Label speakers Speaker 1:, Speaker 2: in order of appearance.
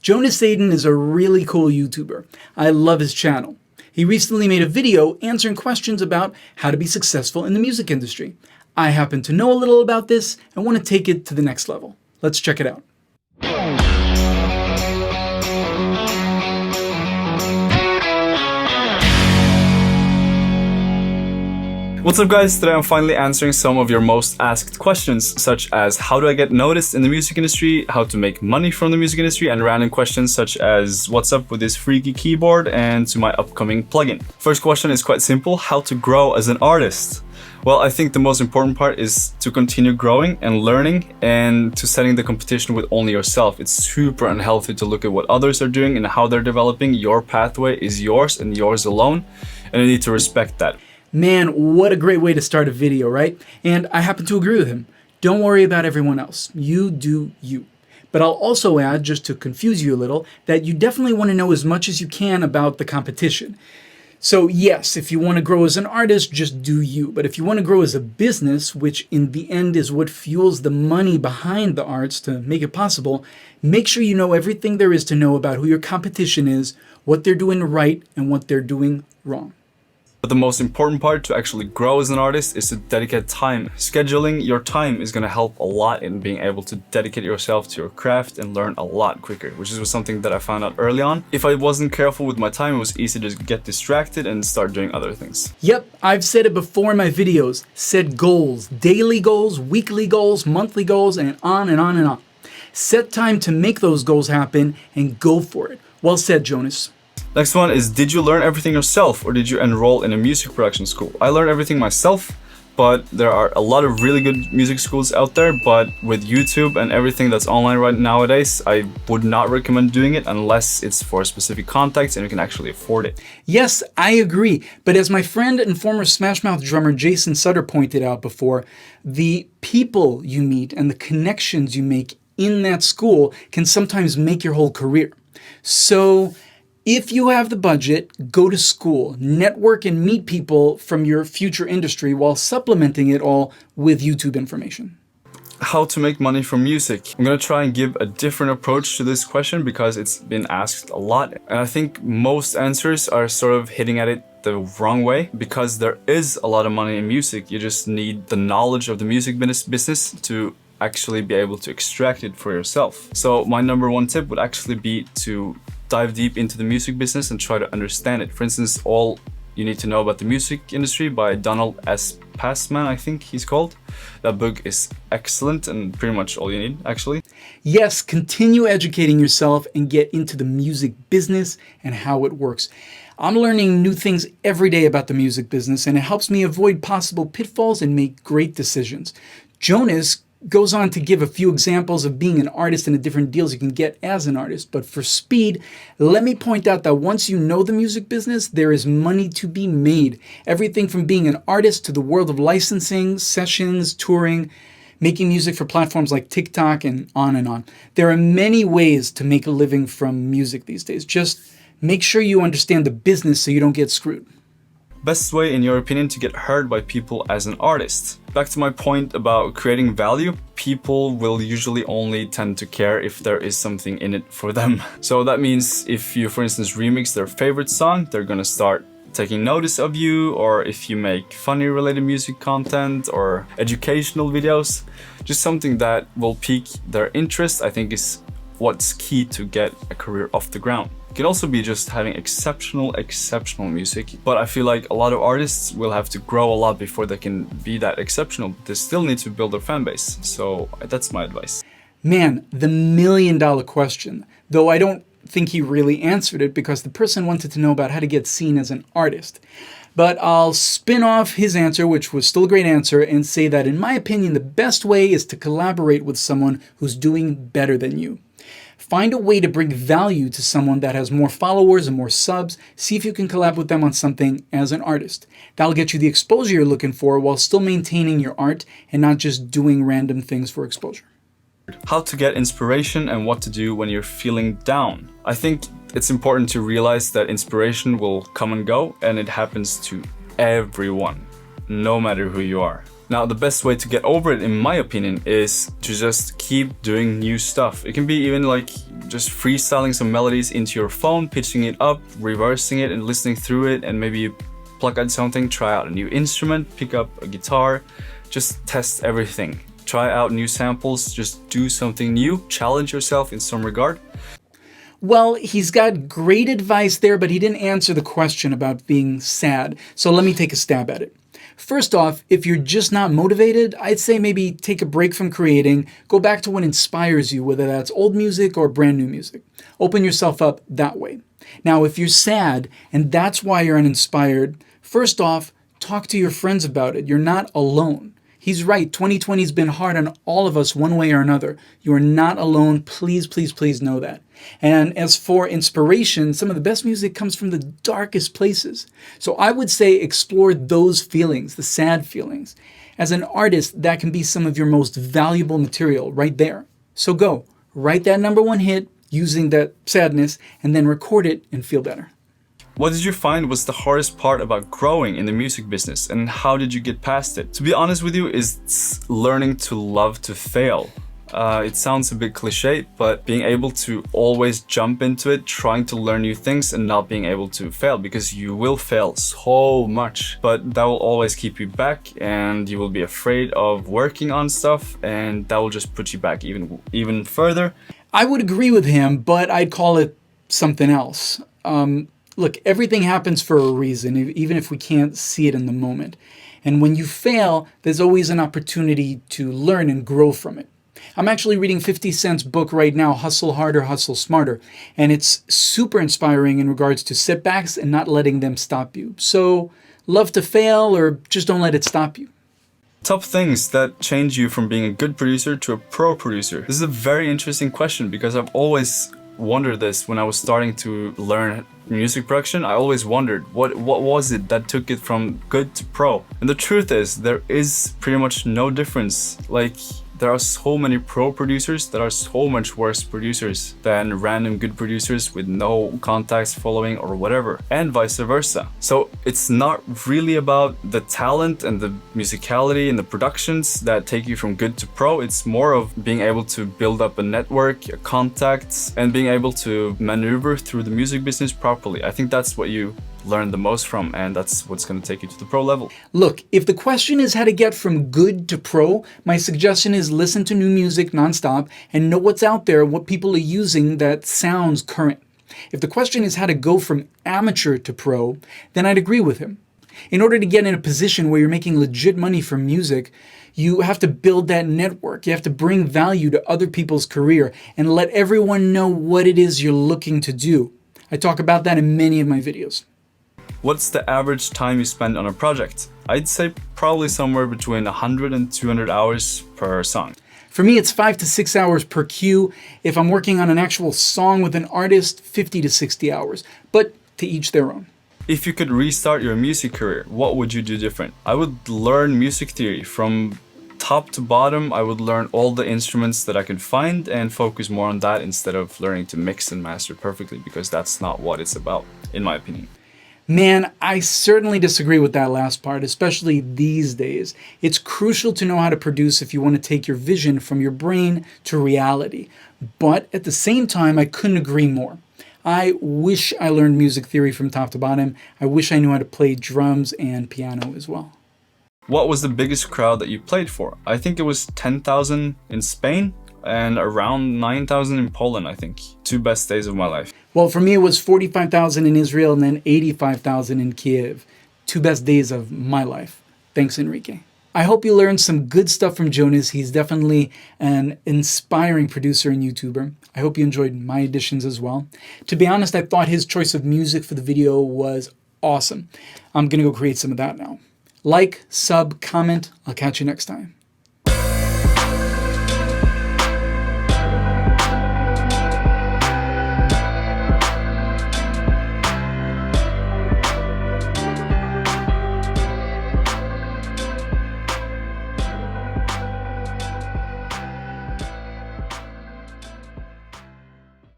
Speaker 1: Jonas Aden is a really cool YouTuber. I love his channel. He recently made a video answering questions about how to be successful in the music industry. I happen to know a little about this and want to take it to the next level. Let's check it out.
Speaker 2: What's up guys, today I'm finally answering some of your most asked questions, such as how do I get noticed in the music industry, how to make money from the music industry, and random questions such as what's up with this freaky keyboard and to my upcoming plugin. First question is quite simple, how to grow as an artist. Well, I think the most important part is to continue growing and learning and to setting the competition with only yourself. It's super unhealthy to look at what others are doing and how they're developing. Your pathway is yours and yours alone, and you need to respect that.
Speaker 1: Man, what a great way to start a video, right? And I happen to agree with him. Don't worry about everyone else. You do you. But I'll also add, just to confuse you a little, that you definitely want to know as much as you can about the competition. So yes, if you want to grow as an artist, just do you. But if you want to grow as a business, which in the end is what fuels the money behind the arts to make it possible, make sure you know everything there is to know about who your competition is, what they're doing right, and what they're doing wrong.
Speaker 2: But the most important part to actually grow as an artist is to dedicate time. Scheduling your time is going to help a lot in being able to dedicate yourself to your craft and learn a lot quicker, which is something that I found out early on. If I wasn't careful with my time, it was easy to get distracted and start doing other things.
Speaker 1: Yep, I've said it before in my videos. Set goals, daily goals, weekly goals, monthly goals, and on and on and on. Set time to make those goals happen and go for it. Well said, Jonas.
Speaker 2: Next one is, did you learn everything yourself or did you enroll in a music production school? I learned everything myself, but there are a lot of really good music schools out there, but with YouTube and everything that's online right nowadays, I would not recommend doing it unless it's for specific contacts and you can actually afford it.
Speaker 1: Yes, I agree, but as my friend and former Smash Mouth drummer Jason Sutter pointed out before, the people you meet and the connections you make in that school can sometimes make your whole career. So if you have the budget, go to school, network and meet people from your future industry while supplementing it all with YouTube information.
Speaker 2: How to make money from music. I'm gonna try and give a different approach to this question because it's been asked a lot. And I think most answers are sort of hitting at it the wrong way because there is a lot of money in music. You just need the knowledge of the music business to actually be able to extract it for yourself. So my number one tip would actually be to dive deep into the music business and try to understand it. For instance, All You Need to Know About the Music Industry by Donald S. Passman, I think he's called. That book is excellent and pretty much all you need, actually.
Speaker 1: Yes, continue educating yourself and get into the music business and how it works. I'm learning new things every day about the music business and it helps me avoid possible pitfalls and make great decisions. Jonas goes on to give a few examples of being an artist and the different deals you can get as an artist. But for speed, let me point out that once you know the music business, there is money to be made. Everything from being an artist to the world of licensing, sessions, touring, making music for platforms like TikTok, and on and on. There are many ways to make a living from music these days. Just make sure you understand the business so you don't get screwed.
Speaker 2: Best way, in your opinion, to get heard by people as an artist? Back to my point about creating value, people will usually only tend to care if there is something in it for them. So that means if you, for instance, remix their favorite song, they're gonna start taking notice of you, or if you make funny related music content or educational videos, just something that will pique their interest, I think is what's key to get a career off the ground. It can also be just having exceptional music, but I feel like a lot of artists will have to grow a lot before they can be that exceptional. They still need to build their fan base, so that's my advice.
Speaker 1: Man, the million-dollar question, though I don't think he really answered it because the person wanted to know about how to get seen as an artist. But I'll spin off his answer, which was still a great answer, and say that in my opinion, the best way is to collaborate with someone who's doing better than you. Find a way to bring value to someone that has more followers and more subs. See if you can collab with them on something as an artist. That'll get you the exposure you're looking for while still maintaining your art and not just doing random things for exposure.
Speaker 2: How to get inspiration and what to do when you're feeling down. I think it's important to realize that inspiration will come and go, and it happens to everyone, no matter who you are. Now, the best way to get over it, in my opinion, is to just keep doing new stuff. It can be even like just freestyling some melodies into your phone, pitching it up, reversing it and listening through it, and maybe you pluck out something, try out a new instrument, pick up a guitar, just test everything. Try out new samples, just do something new, challenge yourself in some regard.
Speaker 1: Well, he's got great advice there, but he didn't answer the question about being sad. So let me take a stab at it. First off, if you're just not motivated, I'd say maybe take a break from creating, go back to what inspires you, whether that's old music or brand new music. Open yourself up that way. Now, if you're sad and that's why you're uninspired, first off, talk to your friends about it. You're not alone. He's right, 2020 has been hard on all of us one way or another. You are not alone. Please, please, please know that. And as for inspiration, some of the best music comes from the darkest places. So I would say explore those feelings, the sad feelings. As an artist, that can be some of your most valuable material right there. So go, write that #1 hit using that sadness, and then record it and feel better.
Speaker 2: What did you find was the hardest part about growing in the music business, and how did you get past it? To be honest with you, is learning to love to fail. It sounds a bit cliche, but being able to always jump into it, trying to learn new things and not being able to fail, because you will fail so much, but that will always keep you back and you will be afraid of working on stuff, and that will just put you back even further.
Speaker 1: I would agree with him, but I'd call it something else. Look, everything happens for a reason, even if we can't see it in the moment. And when you fail, there's always an opportunity to learn and grow from it. I'm actually reading 50 Cent's book right now, Hustle Harder, Hustle Smarter, and it's super inspiring in regards to setbacks and not letting them stop you. So, love to fail, or just don't let it stop you.
Speaker 2: Top things that change you from being a good producer to a pro producer. This is a very interesting question, because I've always wondered this when I was starting to learn music production. I always wondered what was it that took it from good to pro. And the truth is, there is pretty much no difference. Like, there are so many pro producers that are so much worse producers than random good producers with no contacts, following, or whatever, and vice versa. So it's not really about the talent and the musicality and the productions that take you from good to pro. It's more of being able to build up a network, contacts, and being able to maneuver through the music business properly. I think that's what you learn the most from, and that's what's going to take you to the pro level.
Speaker 1: Look, if the question is how to get from good to pro, my suggestion is listen to new music nonstop and know what's out there, what people are using that sounds current. If the question is how to go from amateur to pro, then I'd agree with him. In order to get in a position where you're making legit money from music, you have to build that network. You have to bring value to other people's career and let everyone know what it is you're looking to do. I talk about that in many of my videos.
Speaker 2: What's the average time you spend on a project? I'd say probably somewhere between 100 and 200 hours per song.
Speaker 1: For me, it's 5 to 6 hours per cue. If I'm working on an actual song with an artist, 50 to 60 hours. But to each their own.
Speaker 2: If you could restart your music career, what would you do different? I would learn music theory from top to bottom. I would learn all the instruments that I could find and focus more on that instead of learning to mix and master perfectly, because that's not what it's about, in my opinion.
Speaker 1: Man, I certainly disagree with that last part, especially these days. It's crucial to know how to produce if you want to take your vision from your brain to reality. But at the same time, I couldn't agree more. I wish I learned music theory from top to bottom. I wish I knew how to play drums and piano as well.
Speaker 2: What was the biggest crowd that you played for? I think it was 10,000 in Spain and around 9,000 in Poland, I think. 2 best days of my life.
Speaker 1: Well, for me, it was 45,000 in Israel and then 85,000 in Kiev. 2 best days of my life. Thanks, Enrique. I hope you learned some good stuff from Jonas. He's definitely an inspiring producer and YouTuber. I hope you enjoyed my additions as well. To be honest, I thought his choice of music for the video was awesome. I'm going to go create some of that now. Like, sub, comment. I'll catch you next time.